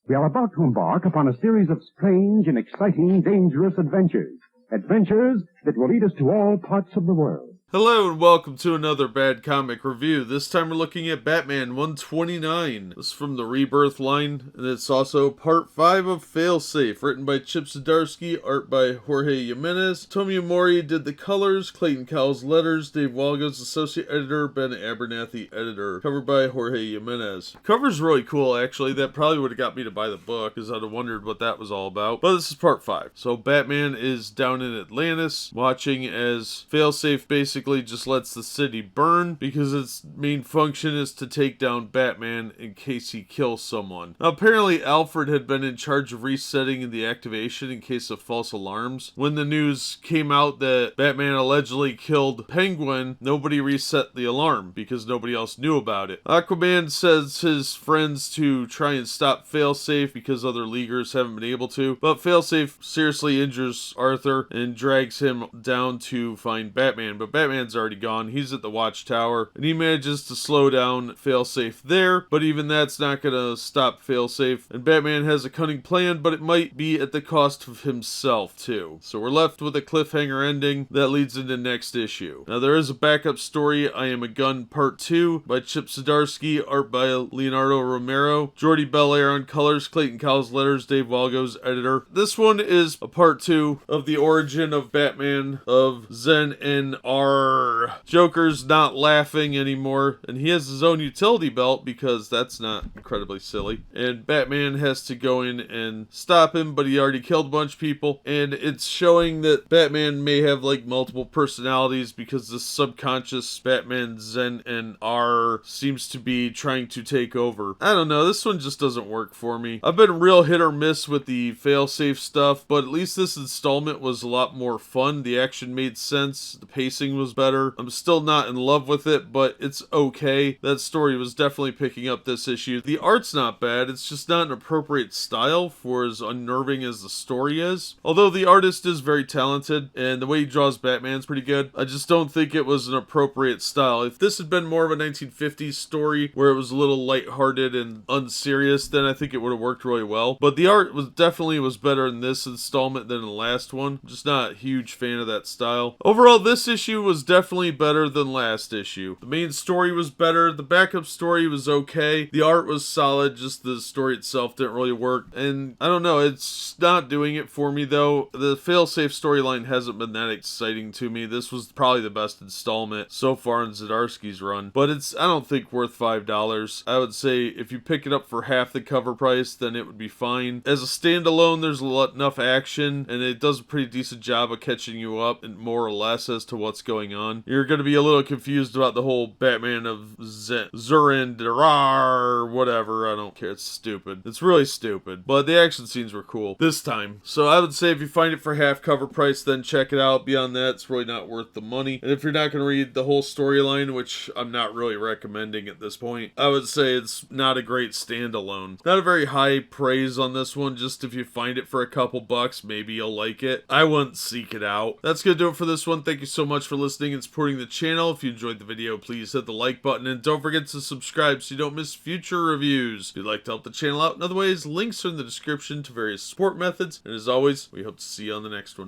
We are about to embark upon a series of strange and exciting, dangerous adventures. Adventures that will lead us to all parts of the world. Hello and welcome to another Bad Comic Review. This time we're looking at Batman 129. This is from the Rebirth line, and it's also part 5 of Failsafe, written by Chip Zdarsky, art by Jorge Jimenez. Tomeu Morey did the colors, Clayton Cowles letters, Dave Walgo's associate editor, Ben Abernathy editor. Covered by Jorge Jimenez. Cover's really cool, actually. That probably would have got me to buy the book, because I'd have wondered what that was all about. But this is part 5. So Batman is down in Atlantis, watching as Failsafe basically just lets the city burn because its main function is to take down Batman in case he kills someone. Now, apparently Alfred had been in charge of resetting the activation in case of false alarms. When the news came out that Batman allegedly killed Penguin, nobody reset the alarm because nobody else knew about it. Aquaman sends his friends to try and stop Failsafe because other leaguers haven't been able to, but Failsafe seriously injures Arthur and drags him down to find Batman, but Batman's already gone. He's at the watchtower, and he manages to slow down Failsafe there, but even that's not gonna stop Failsafe, and Batman has a cunning plan, but it might be at the cost of himself, too. So we're left with a cliffhanger ending that leads into next issue. Now, there is a backup story, I Am a Gun Part 2, by Chip Zdarsky, art by Leonardo Romero, Jordie Bellaire on colors, Clayton Cowles letters, Dave Walgo's editor. This one is a part 2 of the origin of Batman of Zen and R. Joker's not laughing anymore, and he has his own utility belt because that's not incredibly silly. And Batman has to go in and stop him, but he already killed a bunch of people. And it's showing that Batman may have like multiple personalities because the subconscious Batman Zen and R seems to be trying to take over. I don't know, this one just doesn't work for me. I've been real hit or miss with the Failsafe stuff, but at least this installment was a lot more fun. The action made sense, the pacing was better. I'm still not in love with it, but it's okay. That story was definitely picking up this issue. The art's not bad, it's just not an appropriate style for as unnerving as the story is. Although the artist is very talented, and the way he draws Batman's pretty good, I just don't think it was an appropriate style. If this had been more of a 1950s story, where it was a little lighthearted and unserious, then I think it would have worked really well. But the art was definitely better in this installment than in the last one. I'm just not a huge fan of that style. Overall, this issue was definitely better than last issue. The main story was better, the backup story was okay, the art was solid, just the story itself didn't really work, and I don't know, it's not doing it for me though. The Failsafe storyline hasn't been that exciting to me. This was probably the best installment so far in Zdarsky's run, but it's, I don't think, worth $5. I would say if you pick it up for half the cover price, then it would be fine. As a standalone, there's enough action, and it does a pretty decent job of catching you up and more or less as to what's going on. You're going to be a little confused about the whole Batman of Zurindarar, whatever, I don't care, it's stupid. It's really stupid, but the action scenes were cool this time. So I would say if you find it for half cover price, then check it out. Beyond that, it's really not worth the money. And if you're not going to read the whole storyline, which I'm not really recommending at this point, I would say it's not a great standalone. Not a very high praise on this one, just if you find it for a couple bucks, maybe you'll like it. I wouldn't seek it out. That's going to do it for this one. Thank you so much for listening and supporting the channel. If you enjoyed the video, please hit the like button and don't forget to subscribe so you don't miss future reviews. If you'd like to help the channel out in other ways, links are in the description to various support methods. And as always, we hope to see you on the next one.